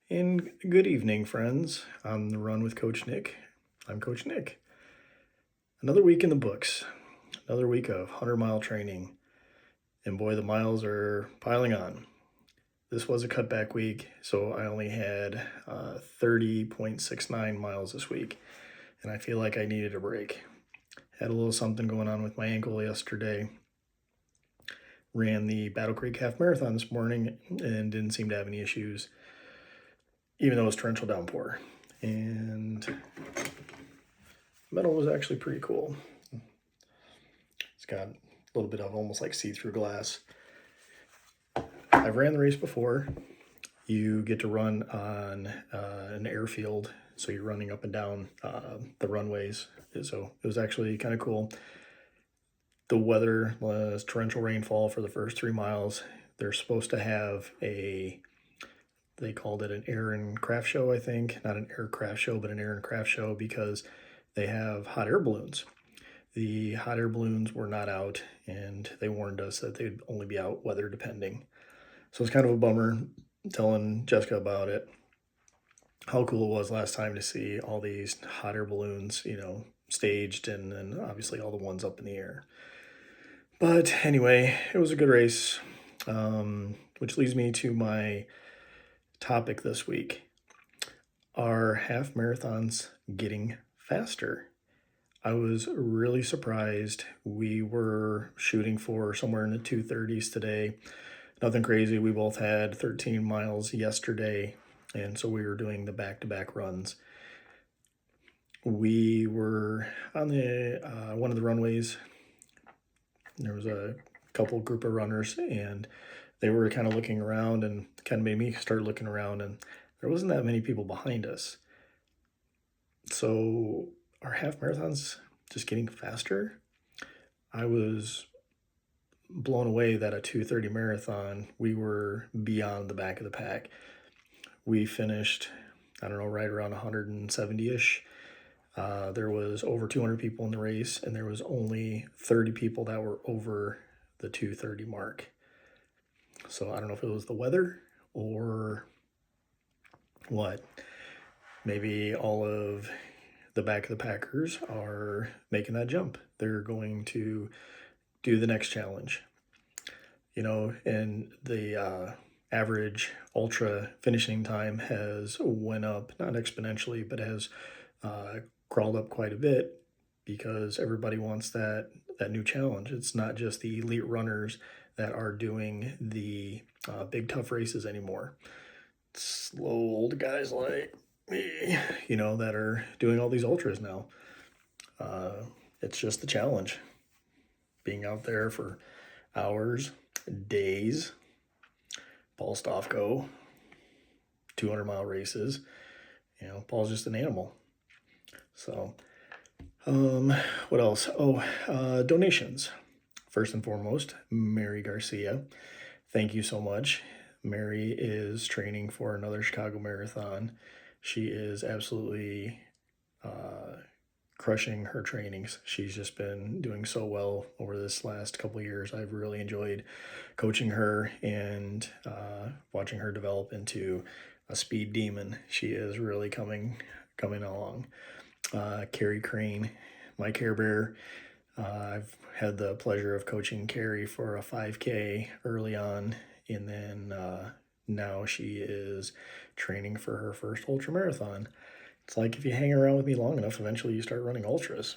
And good evening, friends. On the Run with Coach Nick. I'm Coach Nick. Another week in the books, another week of 100-mile training. And boy, the miles are piling on. This was a cutback week, so I only had 30.69 miles this week. And I feel like I needed a break. Had a little something going on with my ankle yesterday. Ran the Battle Creek Half Marathon this morning and didn't seem to have any issues, even though it was torrential downpour. And the metal was actually pretty cool. It's got a little bit of almost like see-through glass. I've ran the race before. You get to run on an airfield, so you're running up and down the runways. So it was actually kind of cool. The weather was torrential rainfall for the first 3 miles. They're supposed to have they called it an air and craft show, I think. Not an aircraft show, but an air and craft show because they have hot air balloons. The hot air balloons were not out, and they warned us that they'd only be out weather depending. So it's kind of a bummer. Telling Jessica about it, how cool it was last time to see all these hot air balloons, staged, and then obviously all the ones up in the air. But anyway, it was a good race, which leads me to my topic this week. Are half marathons getting faster? I was really surprised. We were shooting for somewhere in the 2:30s today. Nothing crazy. We both had 13 miles yesterday, and so we were doing the back-to-back runs. We were on the one of the runways. There was a couple group of runners, and they were kind of looking around, and kind of made me start looking around, and there wasn't that many people behind us. So are half marathons just getting faster? I was blown away that a 2:30 marathon, we were beyond the back of the pack. We finished, I don't know, right around 170-ish. There was over 200 people in the race, and there was only 30 people that were over the 2:30 mark. So I don't know if it was the weather or what. Maybe all of the back of the packers are making that jump. They're going to do the next challenge. And the average ultra finishing time has went up, not exponentially, but has crawled up quite a bit because everybody wants that new challenge. It's not just the elite runners that are doing the big tough races anymore. It's slow old guys like me, that are doing all these ultras now. It's just the challenge. Being out there for hours, days. Paul Stofko, 200-mile races. Paul's just an animal. So, what else? Donations. First and foremost, Mary Garcia. Thank you so much. Mary is training for another Chicago Marathon. She is absolutely crushing her trainings. She's just been doing so well over this last couple of years. I've really enjoyed coaching her and watching her develop into a speed demon. She is really coming along. Carrie Crane, my Care Bear. I've had the pleasure of coaching Carrie for a 5K early on, and then now she is training for her first ultra marathon. It's like if you hang around with me long enough, eventually you start running ultras.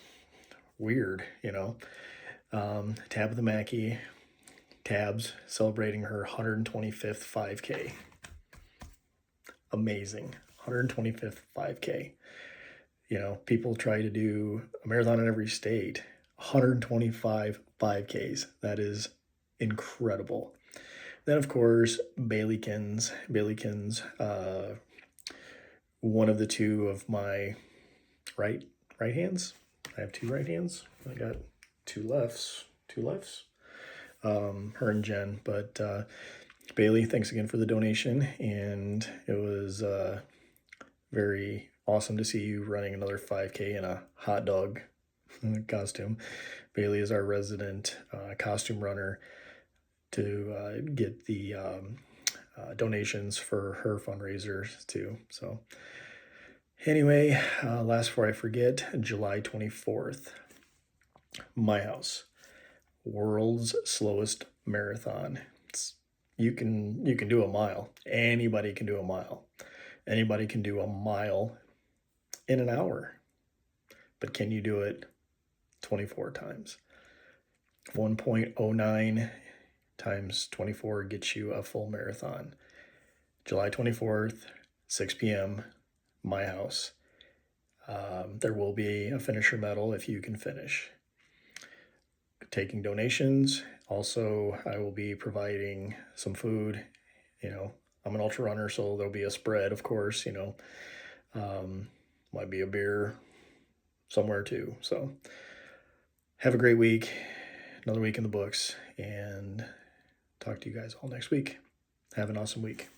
Weird, Tabitha Mackey, Tabs, celebrating her 125th 5K. Amazing. 125th 5K. People try to do a marathon in every state. 125 5Ks. That is incredible. Then, of course, Baileykins, one of the two of my right hands. I have two right hands. I got two lefts. Her and Jen. But Bailey, thanks again for the donation. And it was very awesome to see you running another 5K in a hot dog costume. Bailey is our resident costume runner to get the donations for her fundraisers too. So anyway, last before I forget, July 24th, my house, world's slowest marathon. You can do a mile. Anybody can do a mile. Anybody can do a mile in an hour. But can you do it 24 times? 1.09 times 24 gets you a full marathon. July 24th, 6 p.m., my house. There will be a finisher medal if you can finish. Taking donations. Also, I will be providing some food. I'm an ultra runner, so there'll be a spread, of course, might be a beer somewhere too. So have a great week, another week in the books, and talk to you guys all next week. Have an awesome week.